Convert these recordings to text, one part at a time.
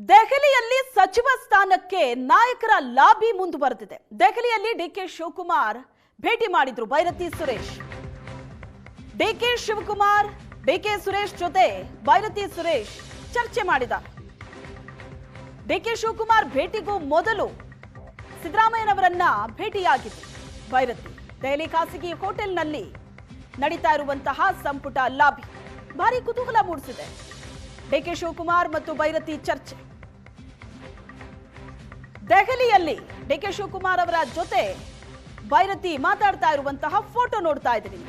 ದೆಹಲಿಯಲ್ಲಿ ಸಚಿವ ಸ್ಥಾನಕ್ಕೆ ನಾಯಕರ ಲಾಬಿ ಮುಂದುವರೆದಿದೆ. ದೆಹಲಿಯಲ್ಲಿ ಡಿಕೆ ಶಿವಕುಮಾರ್ ಭೇಟಿ ಮಾಡಿದ್ರು ಬೈರತಿ ಸುರೇಶ್. ಡಿಕೆ ಶಿವಕುಮಾರ್ ಡಿಕೆ ಸುರೇಶ್ ಜೊತೆ ಬೈರತಿ ಸುರೇಶ್ ಚರ್ಚೆ ಮಾಡಿದ್ದಾರೆ. ಡಿಕೆ ಶಿವಕುಮಾರ್ ಭೇಟಿಗೂ ಮೊದಲು ಸಿದ್ದರಾಮಯ್ಯನವರನ್ನ ಭೇಟಿಯಾಗಿತ್ತು ಬೈರತಿ. ದೆಹಲಿ ಖಾಸಗಿ ಹೋಟೆಲ್ನಲ್ಲಿ ನಡೀತಾ ಇರುವಂತಹ ಸಂಪುಟ ಲಾಬಿ ಭಾರಿ ಕುತೂಹಲ ಮೂಡಿಸಿದೆ. ಡಿಕೆ ಶಿವಕುಮಾರ್ ಮತ್ತು ಬೈರತಿ ಚರ್ಚೆ. ದೆಹಲಿಯಲ್ಲಿ ಡಿಕೆ ಶಿವಕುಮಾರ್ ಅವರ ಜೊತೆ ಬೈರತಿ ಮಾತಾಡ್ತಾ ಇರುವಂತಹ ಫೋಟೋ ನೋಡ್ತಾ ಇದ್ದೀವಿ.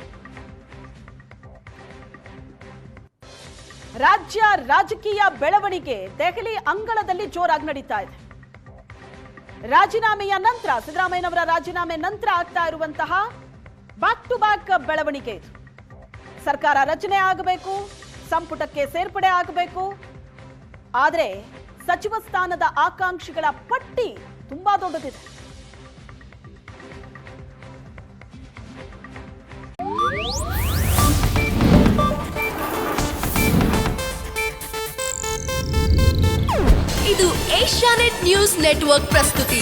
ರಾಜ್ಯ ರಾಜಕೀಯ ಬೆಳವಣಿಗೆ ದೆಹಲಿ ಅಂಗಳದಲ್ಲಿ ಜೋರಾಗಿ ನಡೀತಾ ಇದೆ. ರಾಜೀನಾಮೆಯ ನಂತರ ಸಿದ್ದರಾಮಯ್ಯನವರ ರಾಜೀನಾಮೆ ನಂತರ ಆಗ್ತಾ ಇರುವಂತಹ ಬ್ಯಾಕ್ ಟು ಬ್ಯಾಕ್ ಬೆಳವಣಿಗೆ ಇದು. ಸರ್ಕಾರ ರಚನೆ ಆಗಬೇಕು, ಸಂಪುಟಕ್ಕೆ ಸೇರ್ಪಡೆ ಆಗಬೇಕು. ಆದರೆ ಸಚಿವ ಸ್ಥಾನದ ಆಕಾಂಕ್ಷಿಗಳ ಪಟ್ಟಿ ತುಂಬಾ ದೊಡ್ಡದಿದೆ. ಇದು ಏಷ್ಯಾನೆಟ್ ನ್ಯೂಸ್ ನೆಟ್ವರ್ಕ್ ಪ್ರಸ್ತುತಿ.